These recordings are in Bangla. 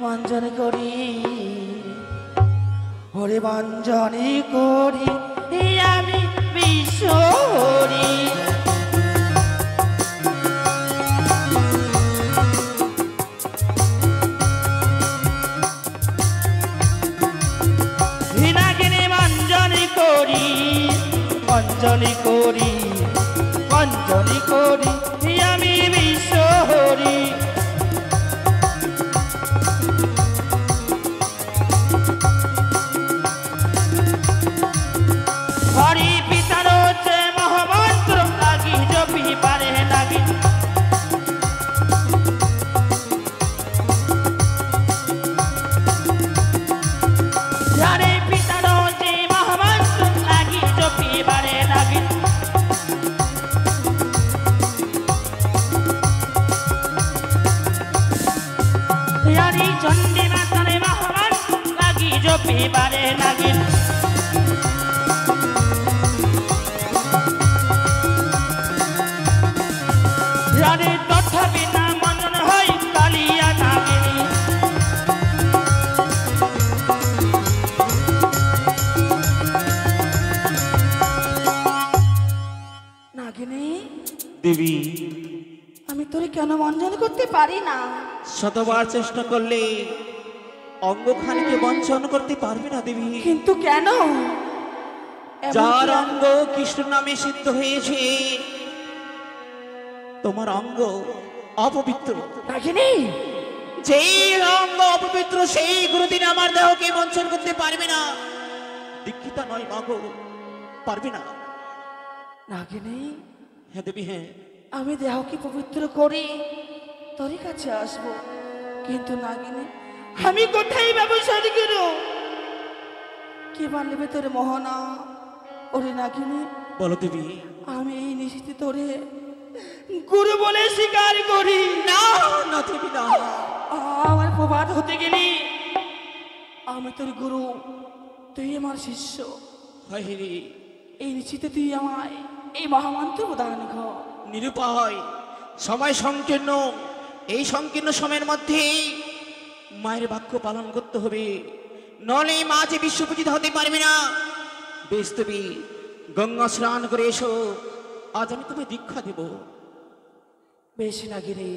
বঞ্জনে করি ওরে বঞ্জনে করি আমি বিশ্বহরি বঞ্জনী করি বঞ্জনী করি আমি বিশ্বহরি হরি পিতার হচ্ছে মহামন্ত্র লাগি জপি পারে লাগি হরি পিতার হচ্ছে মহামন্ত্র লাগি জপি পারে লাগি হরি চণ্ডী মাতারে মহামন্ত্র লাগি জপি পারে লাগি রানী তথাপি না মনন হই কালিয়া নাগিনী নাগিনী দেবী আমি তোরে কেন বঞ্চন করতে পারি না শতবার চেষ্টা করলে অঙ্গখানিকে বঞ্চন করতে পারবে না দেবী কিন্তু কেন যার অঙ্গ কৃষ্ণ নামে সিদ্ধ হয়েছে তোমার অঙ্গ অপবিত্র নাগিনী যেই অঙ্গ অপবিত্র সেই গুরুদিন আমার দেহকে বঞ্চন করতে পারবে না দীক্ষিতা নয় মাগো পারবে না নাগিনী হ্যাঁ দেবী হ্যাঁ আমি দেহকে পবিত্র করি তোর কাছে আসবো কিন্তু নাগিনী আমি কোথায় ব্যবসা করব কে বানবে তোর মোহনা ওরে নাগিনী বলো দেবী আমি এই নিশ্চিত তোরে গুরু বলে স্বীকার করি না না দেবী না আমার প্রবাদ হতে গেলি আমি তোর গুরু তুই আমার শিষ্য হয় রে এই নিশ্চিত তুই আমায় এই মহামন্ত্র প্রদান কর নিরুপায় সময় সংকীর্ণ এই সংকীর্ণ সময়ের মধ্যে মায়ের বাক্য পালন করতে হবে নলে মা যে বিশ্বপূজিত হতে পারবে না বেশ তুমি গঙ্গা স্নান করে এসো আজ আমি তোমায় দীক্ষা দেব বেশ নাগিনী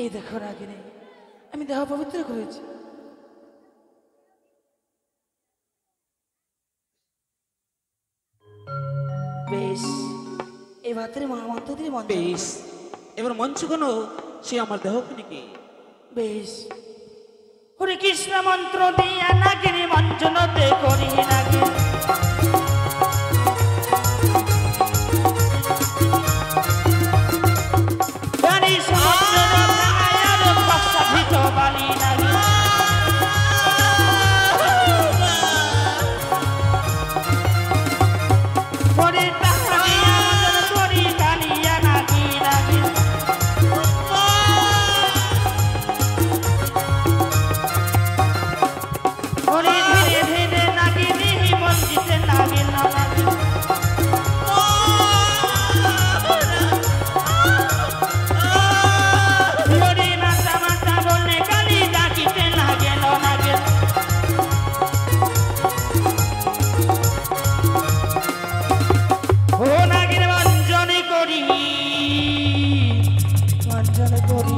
এই দেখো নাগিনী আমি দেহ পবিত্র করেছি বেশ এবার তোর মহামন্ত্র দিয়ে মন্ত্র বেশ এবার মঞ্চ কোনো সে আমার দেহখানিকে বেশ হরে কৃষ্ণ মন্ত্র দিয়া নাগিনী মঞ্চনতে করি নাগিনী বাণী সমুদ্র ভাঙায়ার প্রস্তাবিত বাণী নাগিনী হরে তাহারিয়া করি কালিয়া নাগি নাগি হরে ধীরে ধীরে নাগিনী মঞ্জিতে নাগি নাগি হরে মাতা মাতা বলে কালি ডাকিতে নাগে নাগে ও নাগিনী বঞ্চনে করি বঞ্চনে করি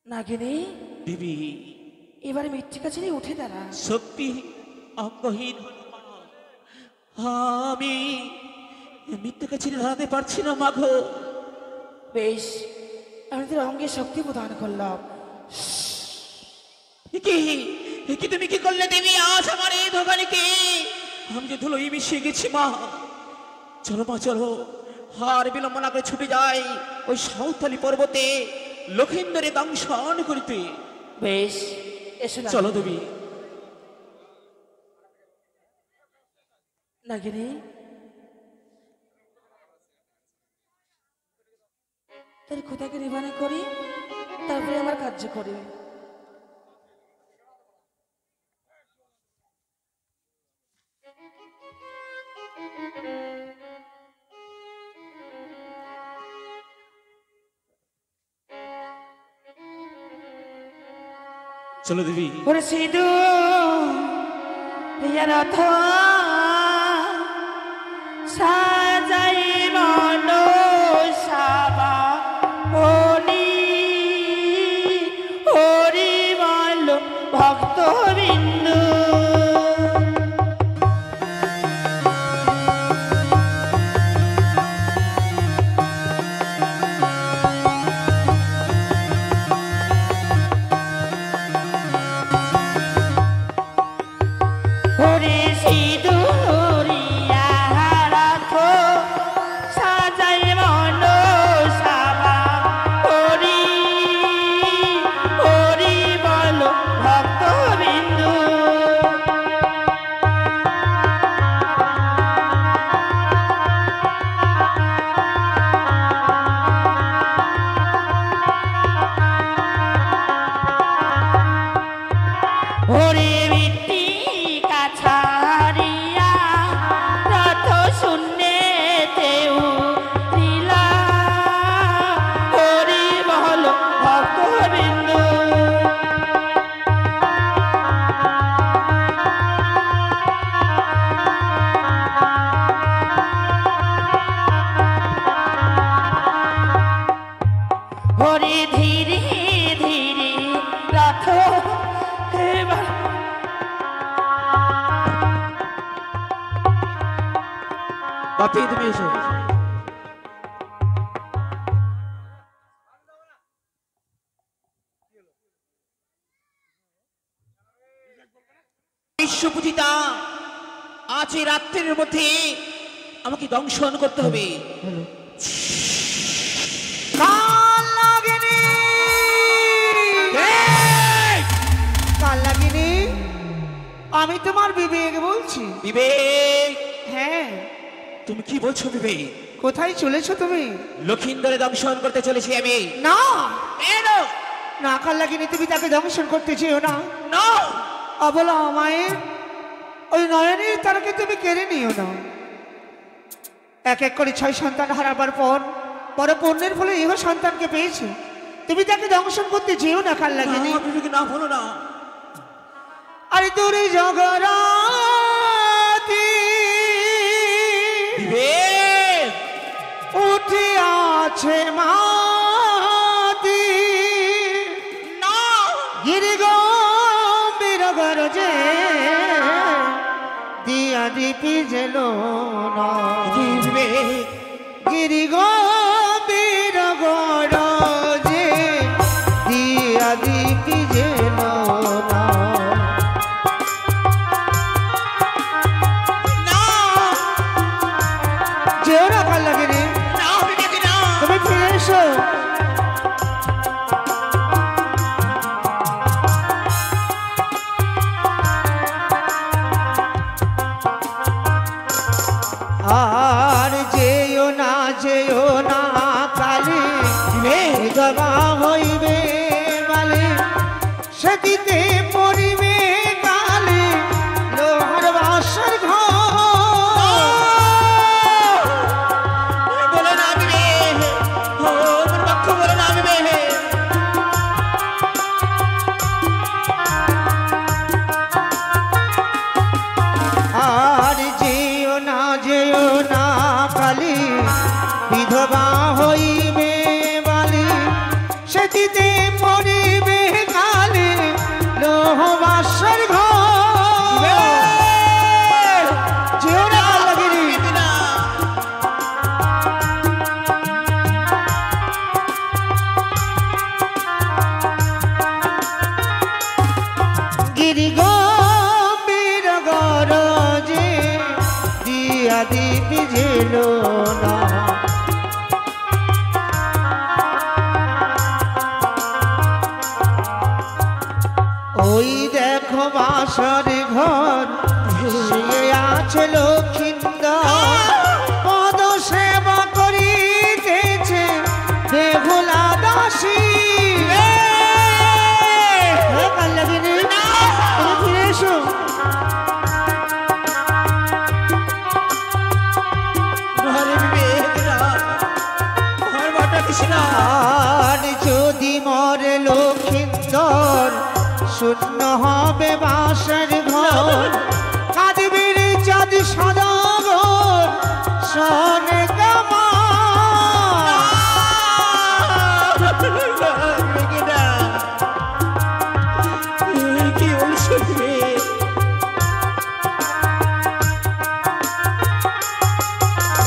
নাগিনী দেবী এবারে মৃত্তিকা ছেড়ে উঠে দাঁড়া শক্তি অঙ্গহীন আমি মৃত্যুকে ছেড়ে দাঁড়াতে পারছি না মাঘো বেশ আমি তোর অঙ্গে শক্তি প্রদান করলাম কি তুমি কি করলে দেবী আজ আমার এই দোকানিকে আমি যে ধুলোই মিশিয়ে গেছি মা চলো মা চলো হার বিলম্ব না করে ছুটে যাই ওই সাঁওতালি পর্বতে লক্ষিন্দরে দংশন করিতে বেশ এসো চলো দেবী নাগিনী তোর খোদাকে রিভানে করি, তারপরে আমার কার্য করি। চলো দেবী। ওরে সিধু রথ সাজাই মন সাবা হলি হরি বল ভক্ত বিন্দু। বাপি তুমি এসো। বিশ্বপূজিতা, আজ এই রাত্রের মধ্যে আমাকে দংশন করতে হবে। আমি তোমার বিবেক বলছি। বিবেক? হ্যাঁ। তুমি কি বলছো বিবেক? কোথায় চলেছো তুমি? লক্ষিন্দরে দংশন করতে চলেছি আমি। না না, কাল লাগিনি, তুমি তাকে দংশন করতে চেও না। না, অবলা মায়ের ওই নয়নের তারাকে তুমি কেড়ে নিও না। এক এক করে 6 সন্তান হারাবার পর বড় পুণ্যের ফলে ইহ সন্তানকে পেয়েছে। তুমি তাকে দংশন করতে চেও না কাল লাগিনি। না বলো না। আরে তোরে জগরাতি বিবেক উঠে আছে মাতি, না গিরি গম্ভীর গরজে দিয়া দীপি জেল না। বিবেক গিরি গম্ভীর গরজে দিয়া দীপি জেল না। যেও না কাল লাগেনি, তুমি ফিরে এসো। আর যেও না কালে গবা হইবে বালে, সেদিতে পড়িবে কালে লোহার বাসর ঘর। বলে না বিবেক, ও আমার পক্ষ বলে না বিবেক। আর যেও না কালি বিধবা হইবে বালি, সেটিতে পড়িবে কালি লোহ বাসর ঘর। যেও না লাগিনি, গিরি গম্ভীর গরজে দিয়া দীপি জেল না। ওই দেখো বাসর ঘর শুয়ে আছে লক্ষিন্দর, পদ সেবা করিতেছে বেহুলা শূন্য হবে বাসর ঘর কাঁদবে রে চাঁদ সদাগর শোনে কি বলছো বিবেক?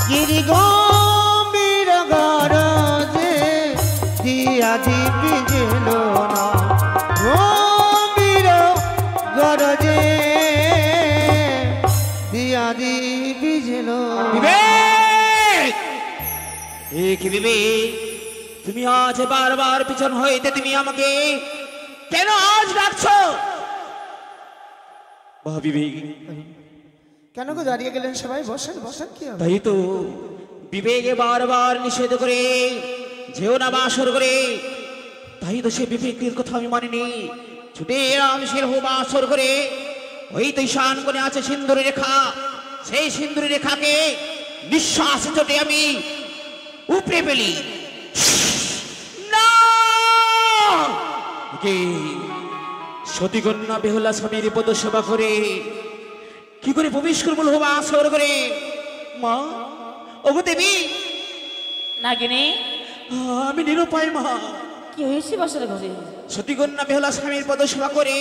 গিরি গম্ভীর গরজে দিয়া দিবি গেল না গম্ভীর গরজে দিয়া দিবি গেল বিবেক! এ কি বিবেক, তুমি আজ বারবার পিছন হইতে তুমি আমাকে কেন আজ ডাকছো? বাহ বিবেক, কেন গো দাঁড়িয়ে গেলেন সবাই? বসেন বসেন, কি হবে? তাই তো বিবেকে বারবার নিষেধ করে যেও না বাসর করে, তাই তো সে বিবেকের কথা আমি মানিনি। ছুটে এলাম সে বাসর করে। ওই তো ঈশান কোণে আছে সিন্দুরের রেখা, সেই সিন্দুরের রেখাকে নিঃশ্বাস চটে আমি উপড়ে ফেলি। না! কি সতীকন্যা বেহুলা স্বামীর পদ সেবা করে কি করে প্রবেশ করবো হবা আসর করে? মা, ওগো দেবী, নাগিনী, আমি নিরুপায় মা। কি হয়েছে বাসর ঘরে? সতীকন্যা বেহুলা স্বামীর পদ সেবা করে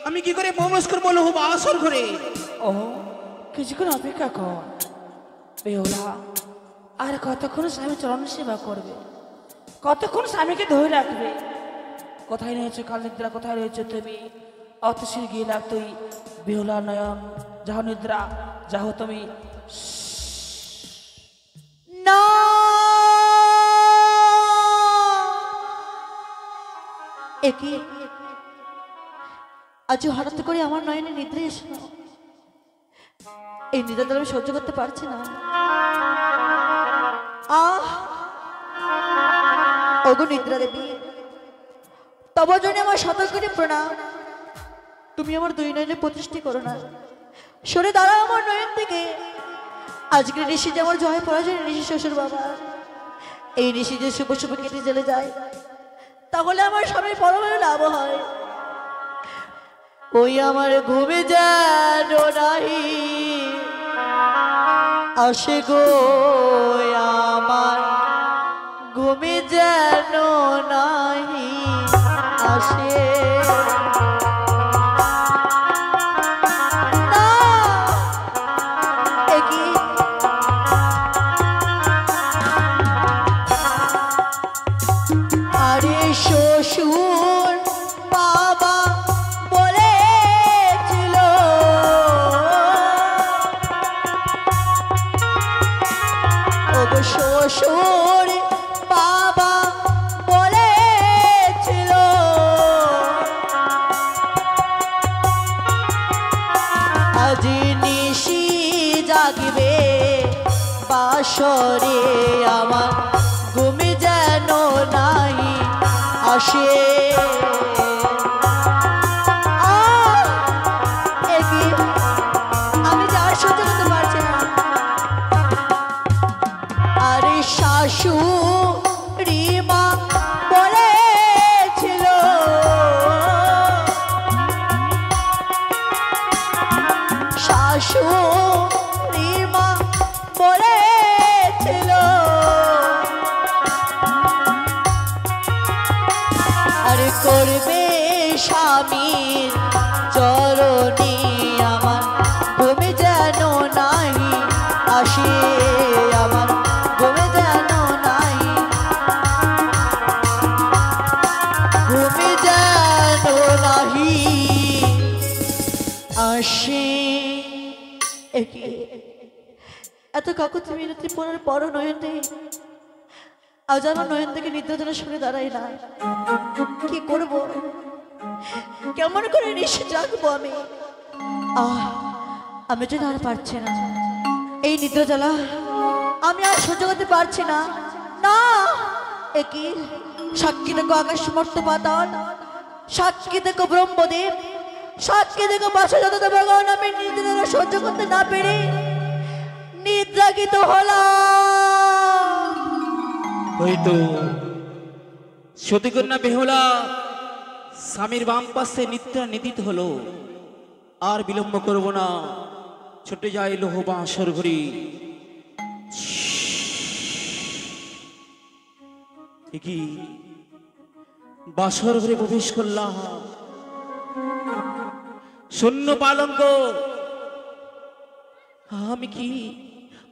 আমি কি করে প্রবেশ করবো হবা আসর করে? ও, কিছুক্ষণ অপেক্ষা কর বেহুলা। আর কতক্ষণ স্বামী চরণ সেবা করবে, কতক্ষণ স্বামীকে ধরে রাখবে? কোথায় রয়েছে কাল নিদ্রা, কোথায় রয়েছে তুমি? অতসীর গিয়ে লাগ তুই বেহুলা নয়ন, যাহ নিদ্রা, যাহ তুমি। না, একি আজ হঠাৎ করে আমার নয়নে নিদ্রা এসো। এই নিদ্রা আমি সহ্য করতে পারছি না। আহ, ওগো নিদ্রা দেবী, তব জন্য আমার সতর্ক করে প্রণাম। তুমি আমার দুই নয়নে প্রতিষ্ঠি করো না, সরে দাঁড়াও আমার নয়ন থেকে। আজকের ঋষি যে আমার জয় পরাজয় ঋষি শ্বশুর বাবা, এই ঋষি যে শুভ শুভ কেটে চলে যায়, তাহলে আমার স্বামীর পরমাণু লাভ হয়। ওই আমার ঘুমে যেন নাহি আসে গো, আমার ঘুমে যেন নাহি আসে। না, এ কি? আরে শ্বশুর বাবা বলেছিল, ওগো শ্বশুর বাবা বলেছিল, আজ নিশি জাগবে বাসরে আমার ঘুমে যেন নাই আসে। আমি যার সহ্য করতে পারছি না। আরে শাশুড়ি মা বলেছিল, শাশুড়ি মা বলেছিল, আরে করবে স্বামীর চরণে আমার ঘুমে যেন নাহি আসে, আমার ঘুমে যেন নাহি, ঘুমে যেন নাহি আসে। এত কাকুতি মিনতি পড়ার পরও নয়ন নেই। আজ আমার নয়ন থেকে নিদ্রা যেন সরে দাঁড়ায় না। কি করব, কেমন করে নিশে জাগবো আমি? আমি যেন আর পারছি না এই নিদ্রা জ্বালা, আমি আর সহ্য করতে পারছি না। না, একই সাক্ষী দেখো আকাশ মর্ত পাতাল, সাক্ষী দেখো ব্রহ্মদেব, সাক্ষী দেখো বাসা যত ভগবান, আমি নিদ্রা সহ্য করতে না পেরে নিদ্রাগিত হলাম। ওই তো সতীকন্যা বেহুলা স্বামীর বাম পাশে নিত্যা নিদিত হলো। আর বিলম্ব করব না, ছুটে যায় লোহ বাঁশর ঘড়ি। কি বাসর ঘরে প্রবেশ করলাম, শূন্য পালঙ্ক। আমি কি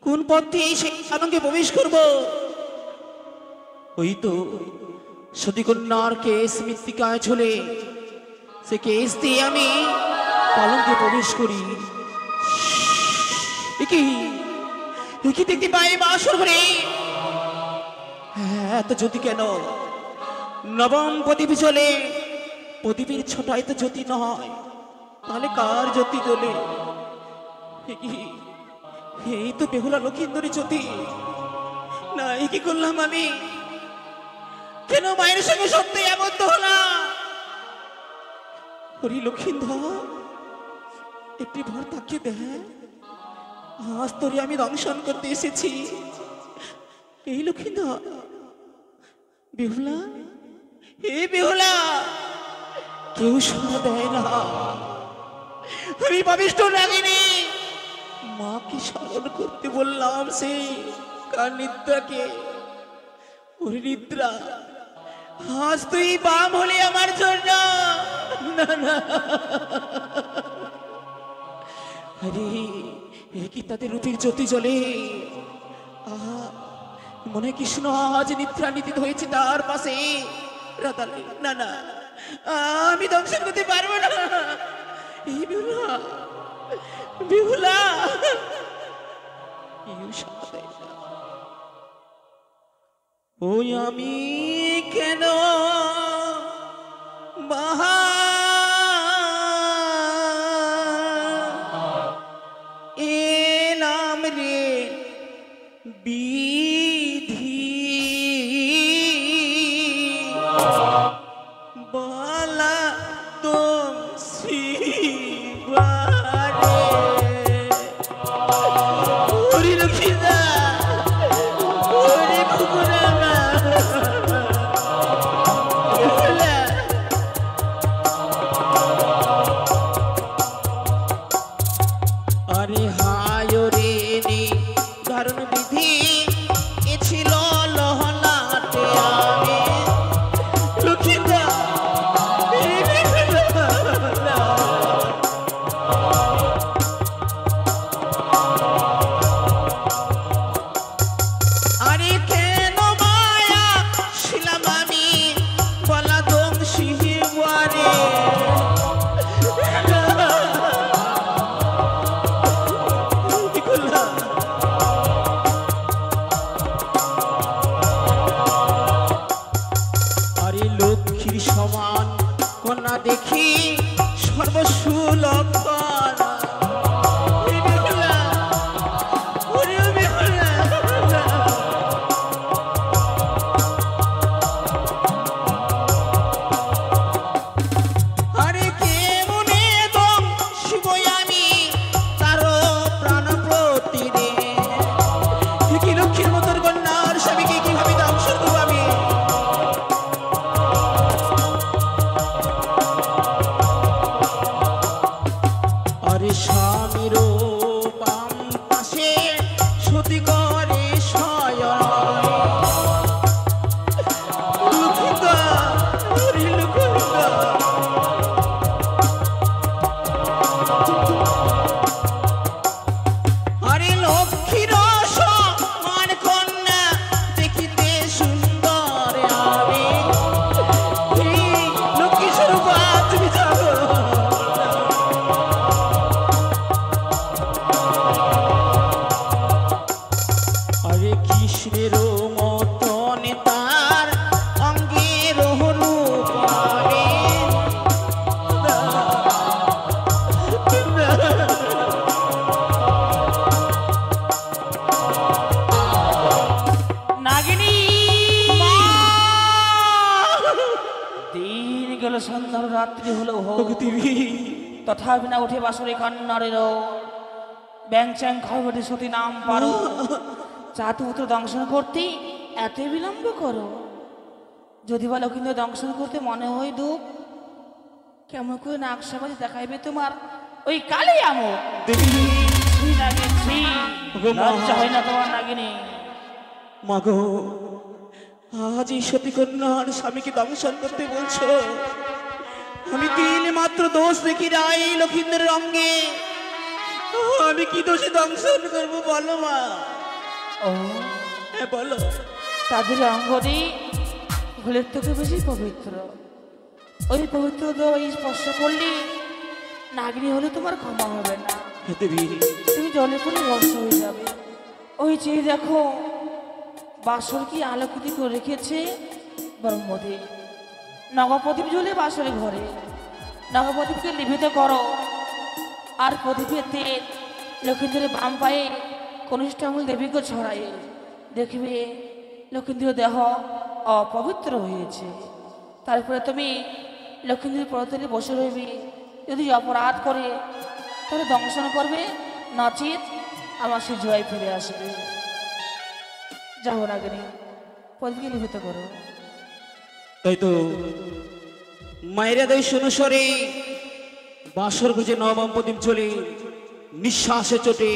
কোন পথ দিয়ে সেই পালঙ্কে প্রবেশ করব? ওই তো সতীকন্যার কেস মৃত্তিকায় ঝুলে, সে কেস দিয়ে আমি পালঙ্কে প্রবেশ করি। কি দেখতে পাই বাসর ঘরে? হ্যাঁ, এত জ্যোতি কেন? নবম প্রদীপ জ্বলে, প্রদীপের ছোটায় তো জ্যোতি নয়, তাহলে কার জ্যোতি জ্বলে? এই তো বেহুলা লক্ষিন্দরী জ্যোতি না। কি করলাম আমি? কেন মায়ের সঙ্গে সত্যি আবদ্ধ হলাম? হরি লক্ষিন্দর, একটি ভর তাকিয়ে দেখ, আজ তোরে আমি দংশন করতে এসেছি। এই লক্ষিন্দর, বেহুলা, এ বেহুলা, কেউ শোনা দেয় না। আমি পাপিষ্ঠ নাগিনী, মাকে স্মরণ করতে বললাম, সে কার নিদ্রাকে। ওরে নিদ্রা, আজ তুই বাম হলে আমার জন্য। না না, আরে এ কি তাদের রূপের জ্যোতি জ্বলে? আহা, মনে কৃষ্ণ আজ নিদ্রা নিদিত হয়েছে তার পাশে। রাতালে, না না, আমি দংশন করতে পারবো না। এই বেহুলা, বেহুলা, ওই আমি কেন বাহা এলাম রে বিধি বলা তোম শিবারে। ওরে লক্ষ্মীদা, ওরে কুকুরামা, আরে হায় রে নি ধারণ বিধি, এ ছিল লহলাটে আমি। লক্ষ্মীদা, আরে কেন মায়া ছিলাম আমি বলা দম শিবারে। আরে লক্ষ্মীর সমান কন্যা দেখি সর্বসুলক্ষণ। আরে কেমনে দম শিবই আমি তারও প্রাণ প্রতিরে। কি লক্ষ্মীর মতন কন্যার স্বামীকে কিভাবে দংশন করবো আমি? আরে স্বামীর বাম পাশে সতী করে শয়ন। লক্ষ্মীদা, আরে লক্ষ্মীদা, আরে লক্ষ্মীর সমান কন্যা দেখিতে সুন্দর আমি। এই লক্ষ্মী স্বরূপা, তুমি যাবো। আরে কৃষ্ণের মতন তার অঙ্গের রূপ আমি। নাগিনী, দিন গেল, সন্ধ্যার রাত্রি হলো হোক, তথাপি না উঠে বাসরে কান্নারের ব্যাং চ্যাং খাওয়াতে সতী নাম পারো। চাতুপুত্র দংশন করতে এত বিলম্ব করো? যদি বলো কিন্তু দংশন করতে মনে হয় দুঃখ, কেমন করে নাক সাবাজ দেখাইবে তোমার ওই কালি আমো দেবী ছি নাগিন ছি ওগো মা। লজ্জা হয় না তোমার নাগিনী মাগো আজ এই সতী কন্যার স্বামীকে দংশন করতে বলছো আমি তিল মাত্র দোষ দেখি রাই লক্ষিন্দ্রের অঙ্গে আমি কি দোষে দংশন করবো বলো মা ও হ্যাঁ বলো তাদের অঙ্গটি ভুলের থেকে বেশি পবিত্র ওই পবিত্র ওই স্পর্শ করলে নাগিনী হলে তোমার ক্ষমা হবে না হে দেবী তুমি জলে পড়ে বর্ষ হয়ে যাবে ওই চেয়ে দেখো বাসর কি আলোকিত করে রেখেছে ব্রহ্মদে নবপ্রদীপ জ্বলে বাসরে ঘরে নবপ্রদীপকে নিভৃত করো আর প্রদীপের তেল লক্ষ্মীদের বাম পায়ে কনিষ্ঠ আঙুল দেবীকে ছড়াই দেখবে লক্ষ্মীদের দেহ অপবিত্র হয়েছে তারপরে তুমি লক্ষ্মীদের প্রতলে বসে রইবে যদি অপরাধ করে তাহলে দংশন করবে নচিত আমার সে জয় ফিরে আসবে যাও নাগিনী প্রদীপকে নিভৃত করো তাই তো মায়ের আদেশ অনুসারে বাসর খুঁজে নবম প্রদীপ চলে নিঃশ্বাসে চোটে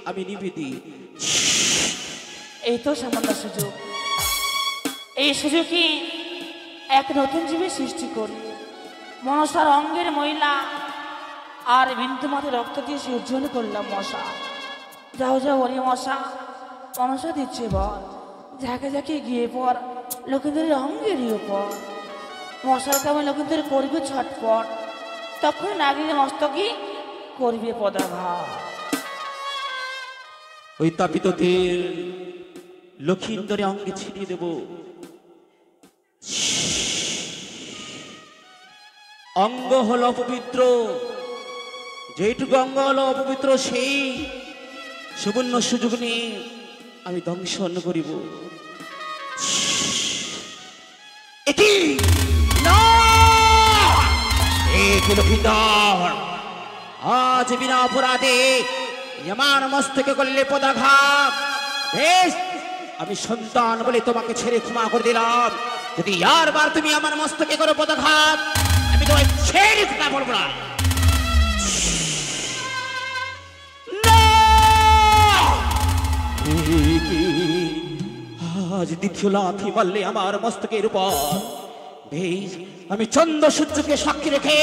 আমি নিবেদি এই তো সামান্য সুযোগ এই সুযোগে এক নতুন জীবের সৃষ্টি করি মনসার অঙ্গের মহিলা আর বিন্দুমাতে রক্ত দিয়ে সে উজ্জ্বল করলাম মশা যাও যাও ওরে মশা মনসা দিচ্ছে বল ঝাঁকে ঝাঁকে গিয়ে পর লক্ষ্মীদের অঙ্গেরই উপর মশার কামে লক্ষ্মীদের করবে ছটপট তখন নাগিনী মস্তকে করবে পদাঘাত ওই তাপিত তেল লক্ষিন্দরে অঙ্গে ছিটিয়ে দেব অঙ্গ হলো অপবিত্র যেটুকু অঙ্গ হলো অপবিত্র সেই সুবর্ণ সুযোগ নিয়ে আমি দংশন করিব এটি না লক্ষিন্দর আজ বিনা অপরাধে আমার মস্তকে করলে পদাঘাত বেশ আমি সন্তান বলে তোমাকে ছেড়ে ক্ষমা করে দিলাম যদি আর বার তুমি আমার মস্তকে করো পদাঘাত আমি তোমায় ছেড়ে ক্ষমা করবো না আজ দ্বিতীয় লাথি মারলে আমার মস্তকের উপর বেশ আমি চন্দ্র সূর্যকে সাক্ষী রেখে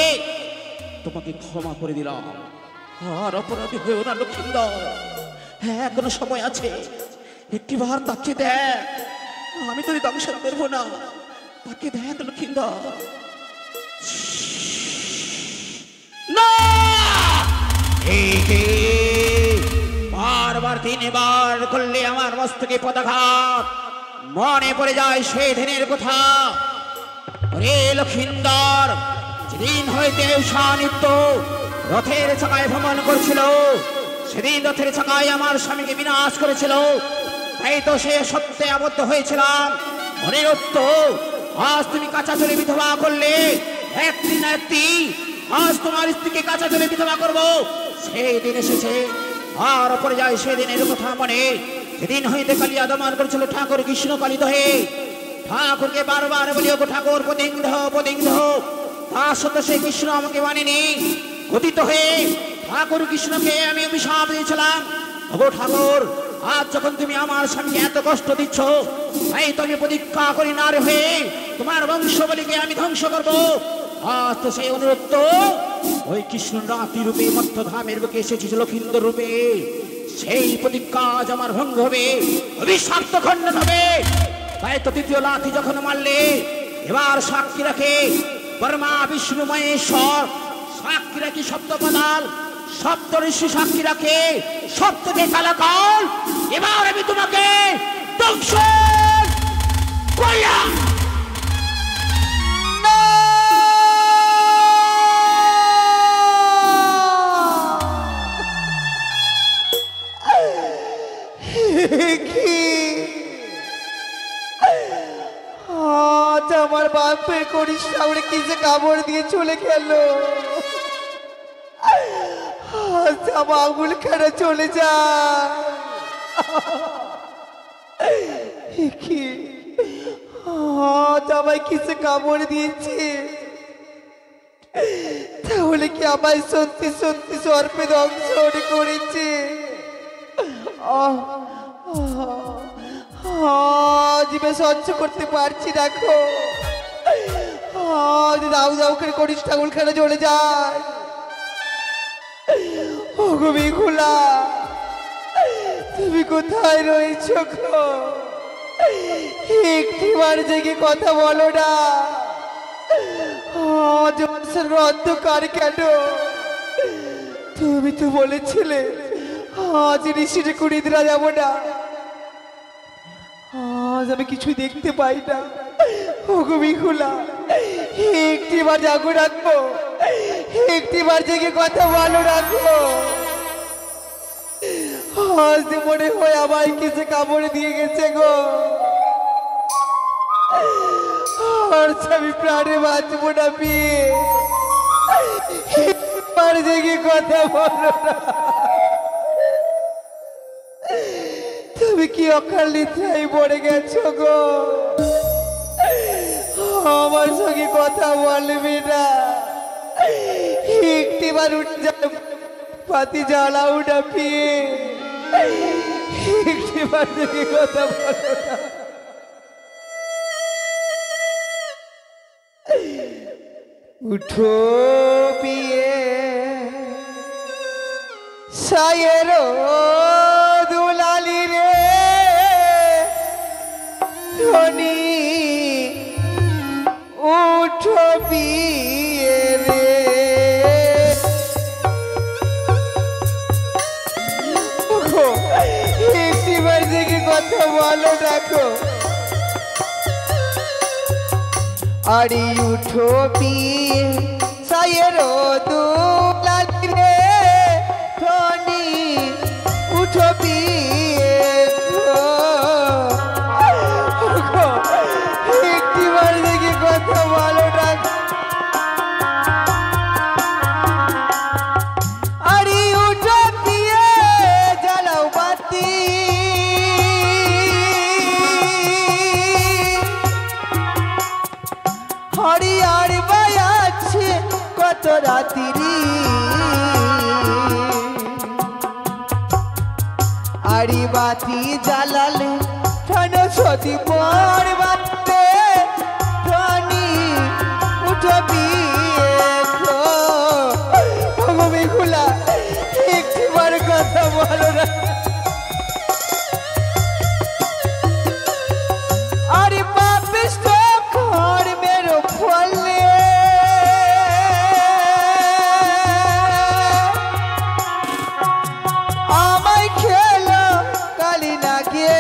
তোমাকে ক্ষমা করে দিলাম আর অপরাধী হয়েও না লক্ষিন্দর হ্যাঁ এখনো সময় আছে একটিবার তাকে দেখ আমি তোর দংশন করবো না তাকে দেখ লক্ষিন্দর না বারবার তিনবার করলে আমার মস্তকে পদাঘাত মনে পড়ে যায় সেই দিনের কথা রে লক্ষিন্দর যেদিন হইতে উষা নিত্য রথের চাকায় ভ্রমণ করছিল সেদিন রথের চাকায় আমার স্বামীকে বিনাশ করেছিল তাই তো সে সত্যে আবদ্ধ হয়েছিলাম অনিরুদ্ধ আজ তুমি কাঁচা চলে বিধবা করলে একদিন না একদিন আজ তোমার স্ত্রীকে কাঁচা চলে বিধবা করবো সেই দিন এসেছে আর ওপরে যায় সেদিনের কথা মনে সেদিন হইতে কালিয়া দমন করেছিল ঠাকুর কৃষ্ণ কালিত হয়ে ঠাকুরকে বারবার বলিও গো ঠাকুর পদিংধ তা সত্ত্বেও সেই কৃষ্ণ আমাকে মানেনি গতিত হয়ে ঠাকুর কৃষ্ণকে আমি অভিশাপ দিয়েছিলাম গো ঠাকুর আজ যখন তুমি আমার স্বামীকে এত কষ্ট দিচ্ছ তাই তো আমি প্রতিজ্ঞা করি না রে হয়ে তোমার বংশবলীকে আমি ধ্বংস করবো আজ তো সেই অনুরক্ত ওই কৃষ্ণ রাতি রূপে মত্তধামের বুকে এসেছিল লক্ষিন্দর রূপে সেই প্রতিজ্ঞা আজ আমার ভঙ্গ হবে অভিশাপ্ত খণ্ডন হবে তাই তো তৃতীয় লাথি যখন মারলে এবার সাক্ষী রাখে বর্মা বিষ্ণু মহেশ্বর সাক্ষী রাখি সপ্ত পাতাল সপ্ত ঋষি সাক্ষী রাখে সপ্তকে কালাকাল এবার আমি তোমাকে দংশন করিলাম আজ আমার বাপের করিস সামনে কিসে কামড় দিয়ে চলে গেল আজ আমার আঙুল খেড়ে চলে যা কি আজ আমায় কিসে কামড় দিয়েছে তাহলে কি আমায় সত্যি সত্যি সর্পে ধ্বংস করেছে? জীবে সহ্য করতে পারছি, দেখো দাউ দাউ করে করিস ঠাকুরখানা চলে যায়। ও গো বিহুলা, তুমি কোথায় রয়েছ গো? একটিবার জেগে কথা বলো না। অন্ধকার কেন? তুমি তো বলেছিলে আজ ঋষিরে কুড়িদরা যাবো না। আজ আমি কিছুই দেখতে পাই না। ও গো বিহুলা, একটিবার জাগো রাখবো, একটিবার জেগে কথা বলো রাখবো। আজ মনে হয় আমায় কিছু কামড়ে দিয়ে গেছে গো। আর আমি প্রাণে বাঁচবো না পেয়ে। একবার জেগে কথা বলো না। তুমি কি অকাল নিদ্রায় পড়ে গেছো গো? আমার সঙ্গে কথা বলবে না? একটিবার পাতি জ্বালাও না পিয়ে। একটিবার থেকে কথা বলো না। উঠো পিয়ে সায়ের দুলালি রে ধনী, উঠো পিয়ে রে। একটিবার থেকে কথা বলো রাখো। আরে উঠো পিয়ে সায়ের দুলালি রে ধনী, উঠো পিয়ে একটিবার দেখে কথা বলো না। আরে উঠো পিয়ে জ্বালাও বাতি, হরিয়ার বায়াচ্ছে কত রাতিরি। আরি বাতি জ্বালালে ঠান সতী পর বাতে ধনী, উঠো বিয়ে গো। মেঘুলা, একটিবার কথা বলো না। আরে পাপিস ঘর মেরো ফলে আমায় খেলো কালি নাগে।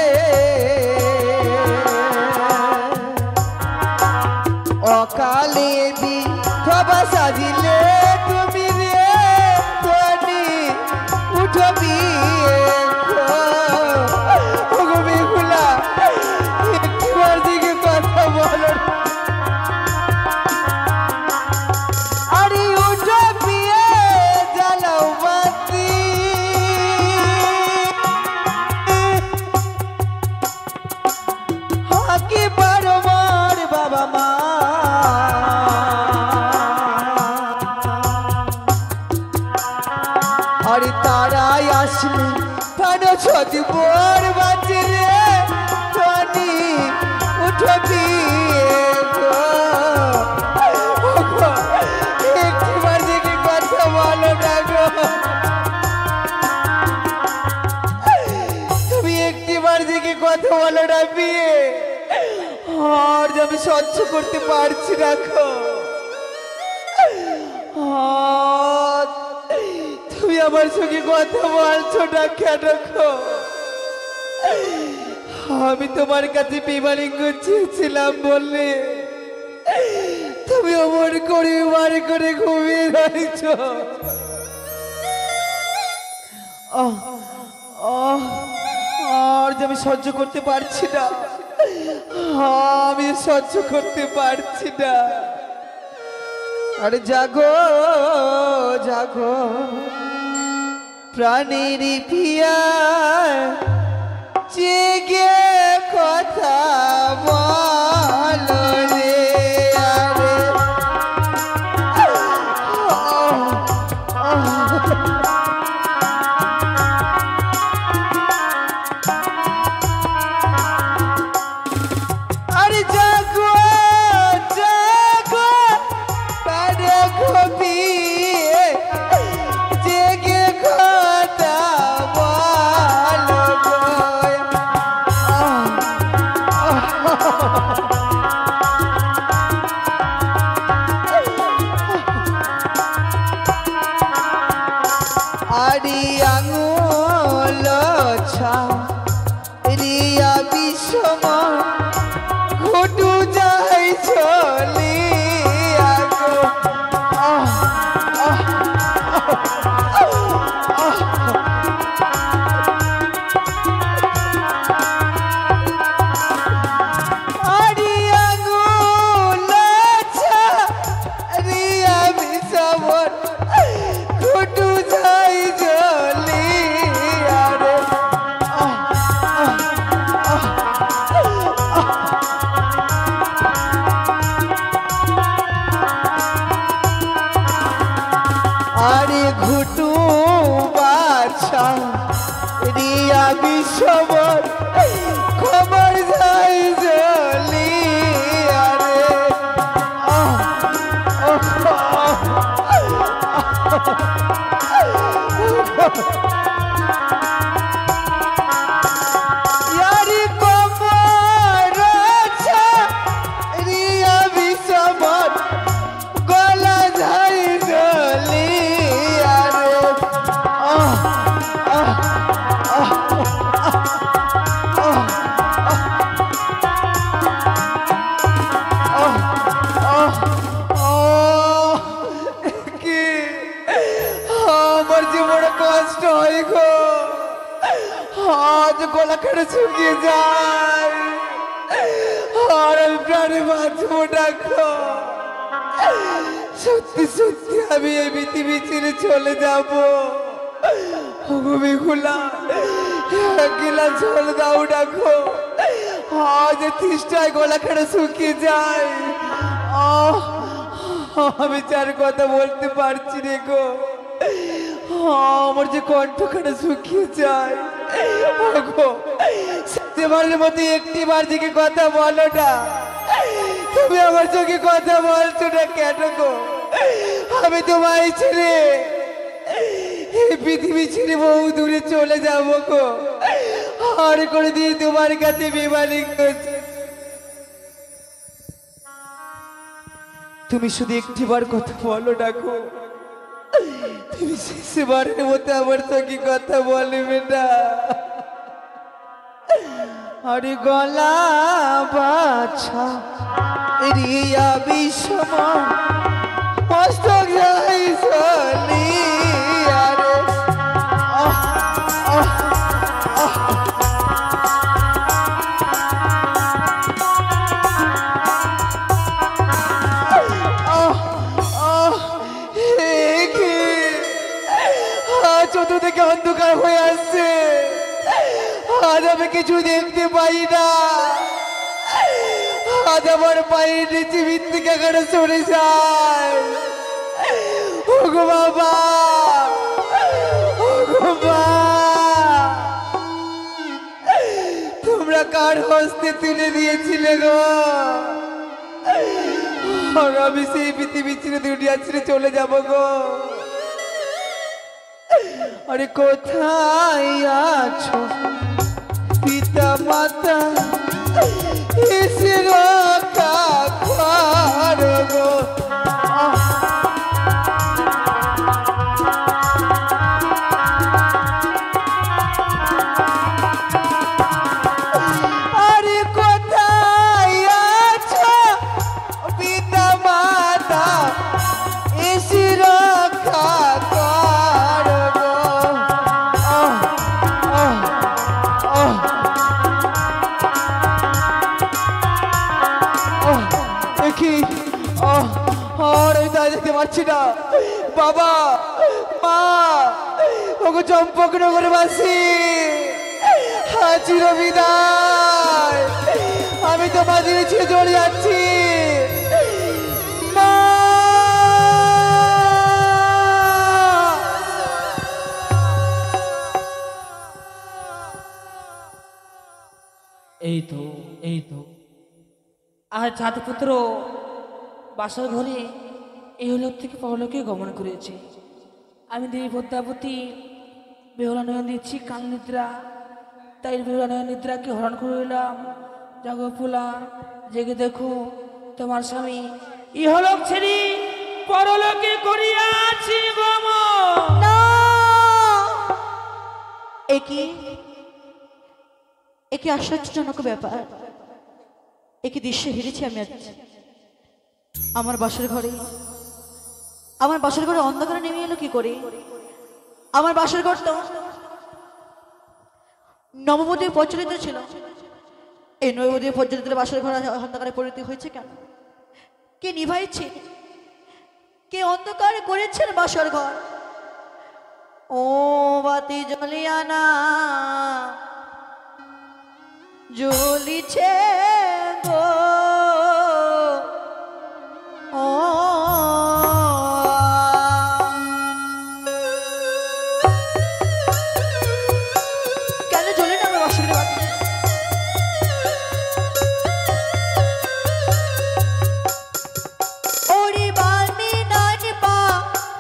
অকালে বিধবা সাজিলে তুমি রে ধনী, উঠো বিয়ে গো। মেঘুলা, একটিবার দিকে কথা বলো। আরে উঠো বিয়ে জ্বালাও বাতি, হাকি বারো মার বাবা মা। আরে তারাই আসলে ধান ছদি বোর বাজে রে ধনী, উঠো বিয়ে গো। একটিবার দিকে কথা বলো না গো। তুমি একটিবার দিকে কথা বলো না বিয়ে। আর আমি সহ্য করতে পারছি না গো। তুমি আমার সঙ্গে কথা বলছো না কেন গো? আমি তোমার কাছে বিমালিঙ্গ চেয়েছিলাম বললে তুমি অমর করে বার করে ঘুমিয়ে রয়েছ। আর আমি সহ্য করতে পারছি না। আমি সহ্য করতে পারছি না। আরে জাগো জাগো প্রাণীর পিয়া, জেগে কথা বলো রে। আরে আরি আঙুল রিয়া বিষম ঘটু যাই চলি আগো আরি আঙুল রিয়া বিষম ঘটু যাই চলি আরে আরে ঘুটু বাছা রিয়া বিষবর খবর যাই জলি আরে ইয়ারি কমর রিয়া বিষবর গলা যাই জলি আরে কি আমার যে বড় কষ্ট হয় গো আজ গলা কেটে শুকিয়ে যায় আর আমি প্রাণে বাঁচবো ডাকো সত্যি সত্যি আমি এই পৃথিবী ছেড়ে চলে যাবো ঘুমিগুলা এক গিলাস জল দাও ডাকো আজ তৃষ্ণায় গলা কেটে শুকিয়ে যায় আমি চার কথা বলতে পারছি রে গো আমার যে কণ্ঠখানা শুকিয়ে যায় গো সেবারের মধ্যে একটি বার দিকে কথা বলো না তুমি আমার চোখে কথা বলছো না কেন গো আমি তোমায় ছেড়ে এই পৃথিবী ছেড়ে বহু দূরে চলে যাবো গো আর করে দিয়ে তোমার কাছে বেমানি করছি তুমি শুধু একটিবার কথা বলো ডাকো তুমি শেষবারের মতো আমার সঙ্গে কথা বলবে না আরে গলা বাছা রিয়া বিষম মস্তক যাই চলি আরে চতুর্দিকে অন্ধকার হয়ে আসছে আজ আমি কিছু দেখতে পাই না আজ আমার পায়ের নিচে মৃত্তিকা কেটে সরে যায় ওগো বাবা ওগো মা তোমরা কার হস্তে তুলে দিয়েছিলে গো আর আমি সেই পৃথিবী ছেড়ে দুনিয়া ছেড়ে চলে যাবো গো আরে কোথায় আছো পিতা মাতা এসে রক্ষা করো গো আরে কোথায় আছো পিতা মাতা এসে রক্ষা করো গো দেখি আর আমি তা দেখতে পাচ্ছি না বাবা মা ওগো চম্পকনগর বাসী চির বিদায় আমি তো মাঝে ছেড়ে চলে যাচ্ছি মা এই তো আর চাঁদ পুত্র বাসার ঘরে এই লোক থেকে পরলোকে গমন করেছে। আমি দেবী পদ্মাবতী বেহুলা নয়ন দিচ্ছি কাল নিদ্রা, তাই বেহুলা নয়ন নিদ্রাকে হরণ করে এলাম জাগো ফুলা, জেগে দেখো তোমার স্বামী ইহলোক ছেড়ে পরলোকে করিয়াছি গমন। না, একি একি আশ্চর্যজনক ব্যাপার। একি দৃশ্য হেরেছি আমি আজ। আমার বাসর ঘরে অন্ধকারে নেমে এলো কি করে? আমার বাসর ঘর তো নবমতী প্রচলিত ছিল। এই নবমতী প্রচলিত বাসর ঘর অন্ধকারে পরিণত হয়েছে কেন? কে নিভাইছে? কে অন্ধকার করেছেন বাসর ঘর? ও বাতি জ্বলিয়ানা জ্বলিছে গো, ও কেন জ্বলে না আমার বাসর ঘরে বাতি? ওরে বামি নান পা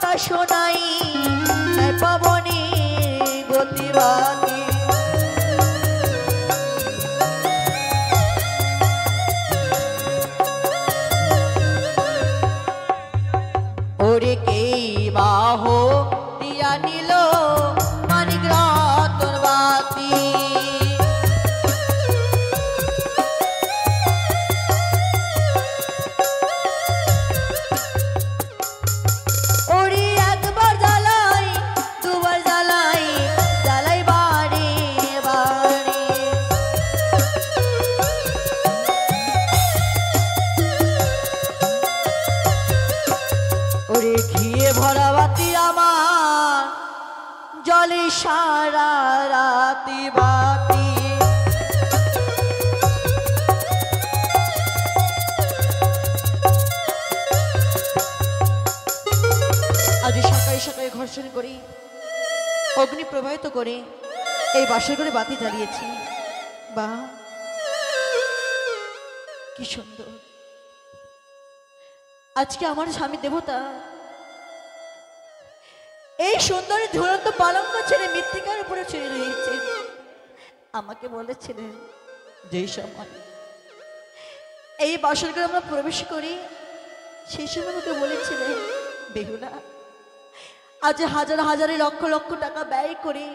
তা শোনাই পাবনি গতিবাদী। ওরে কে বাহ দিয়া নিল মানিক রতন বাতি। ওরে একবার জ্বালাই দুবার জ্বালাই জ্বালাই বাড়ি বাড়ি। ওরে ঘিয়ে ভরা বাতি আমার জলে সারা রাতি বাতি। আজ সকালে সকালে ঘর্ষণ করি, অগ্নি প্রবাহিত করে এই বাসর ঘরে বাতি জ্বালিয়েছি। বা কি সুন্দর! আজকে আমার স্বামী দেবতা এই সুন্দর ঝুলন্ত পালঙ্ক ছেড়ে মৃত্তিকার উপরে শুয়ে রয়েছে। আমাকে বলেছিলেন যেই সময় এই বাসর ঘরে আমরা প্রবেশ করি, সেই সময় আমাকে বলেছিলেন বেহুলা, আজ হাজার হাজারে লক্ষ লক্ষ টাকা ব্যয় করে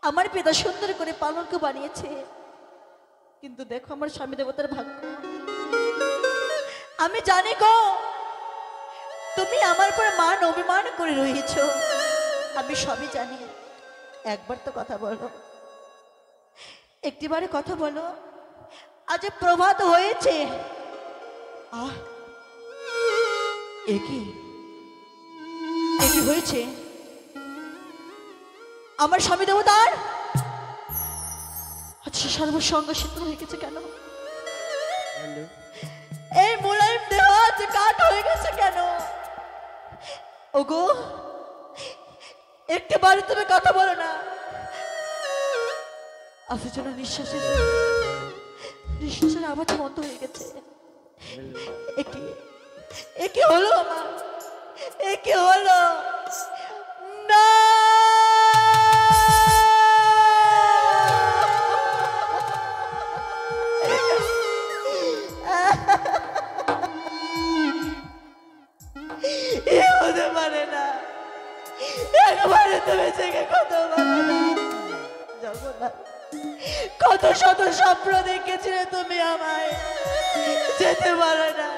আমার পিতা সুন্দর করে পালঙ্ক বানিয়েছে, কিন্তু দেখো আমার স্বামী দেবতার ভাগ্য। আমি জানি গো তুমি আমার পরে মান অভিমান করে রয়েছ, আমি সবই জানি। একবার তো কথা বলো, একটিবারে কথা বলো। আজ প্রভাত হয়েছে, আহ একই হয়েছে আমার স্বামী দেবতার। আচ্ছা সর্বসঙ্গ সিদ্ধ হয়ে গেছে কেন? এই মোলায়েম দেহ আজ কাঠ হয়ে গেছে কেন? ওগো একটিবারে তুমি কথা বলো না। আসলে যেন নিঃশ্বাসের আওয়াজ বন্ধ হয়ে গেছে। একে হলো আমার, একে হলো না। হতে পারে না, একবারে তুমি থেকে কথা বলো না। জগন্নাথ, কত শত স্বপ্ন দেখেছিলে তুমি আমায়, যেতে পারো না,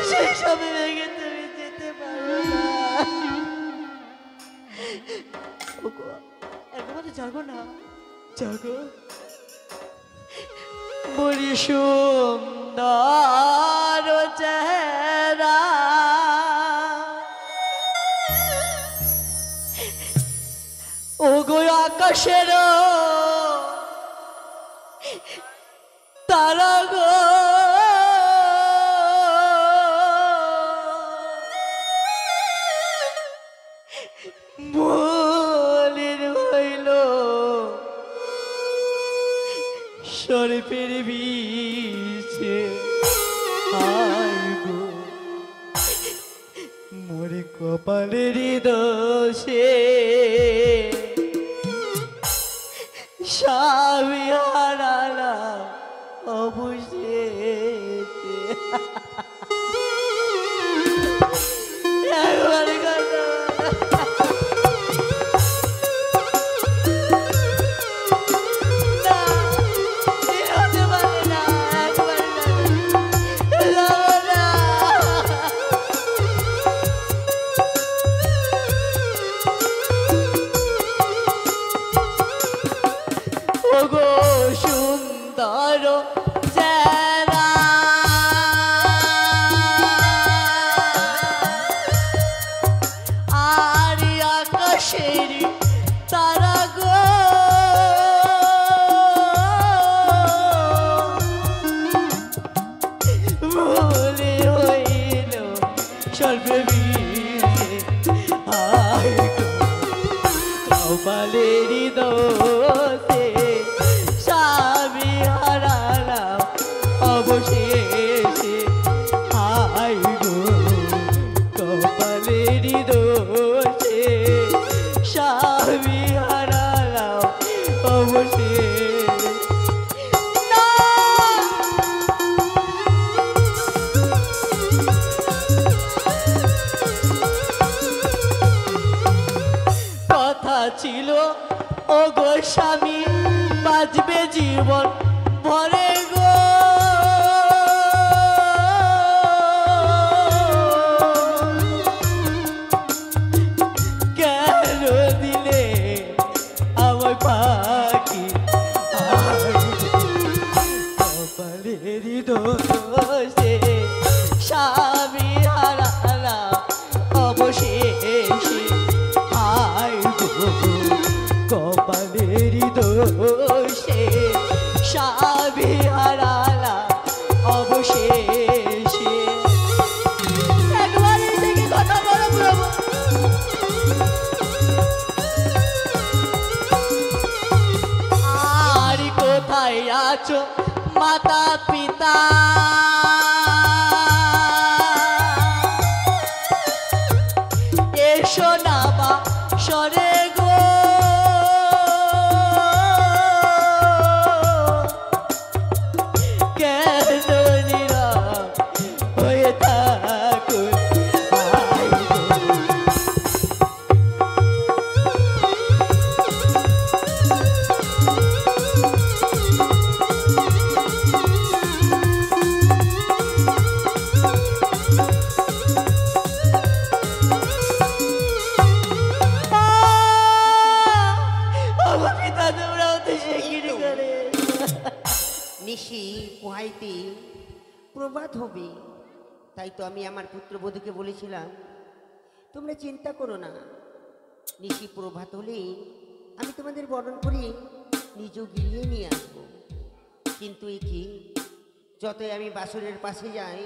সেই সবই ভেঙে তুমি যেতে পারো না। একবারে জাগো না, জাগো। বলি সুন্দর চেহারা ও গো আকাশের তারা গো, মলিন হইল শরীফের বিছে। গো মোরে কপালের দোষে স্বামী হারালাম অবশেষে। একবার কথা ওগো সুন্দর চেহারা আর আকাশের তারা গো ভুলে হইল সর্ববীরে আয় গো কপালেরই দোষে স্বামী হারালাম অবশেষে। হায় গো কপালেরই দোষে স্বামী হারালাম অবশেষে। না! কথা ছিল ও গো স্বামী বাজবে জীবন ভরে গো, কেন দিলে আমার পাখি কপালেরই দোষে স্বামী হারালাম অবশেষে। হায় গো কপালেরই দোষে স্বামী হারালাম অবশেষে। একবার থেকে কথা বলো প্রভু। আর কোথায় আছো মাতা পিতা, এসো না বা সরে গো, কেন নীরব হয়ে থাকো। আমার পিতা তোমরা হতে শিগগিরি করে। নিশি পোহাইতে প্রভাত হবে, তাই তো আমি আমার পুত্রবধূকে বলেছিলাম তোমরা চিন্তা করো না, নিশি প্রভাত হলে আমি তোমাদের বরণ করে নিজ গিরিয়ে নিয়ে আসবো। কিন্তু এ কি, যতই আমি বাসনের পাশে যাই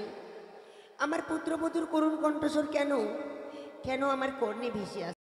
আমার পুত্রবধূর করুণ কণ্ঠস্বর কেন কেন আমার কর্ণে ভেসে আসে।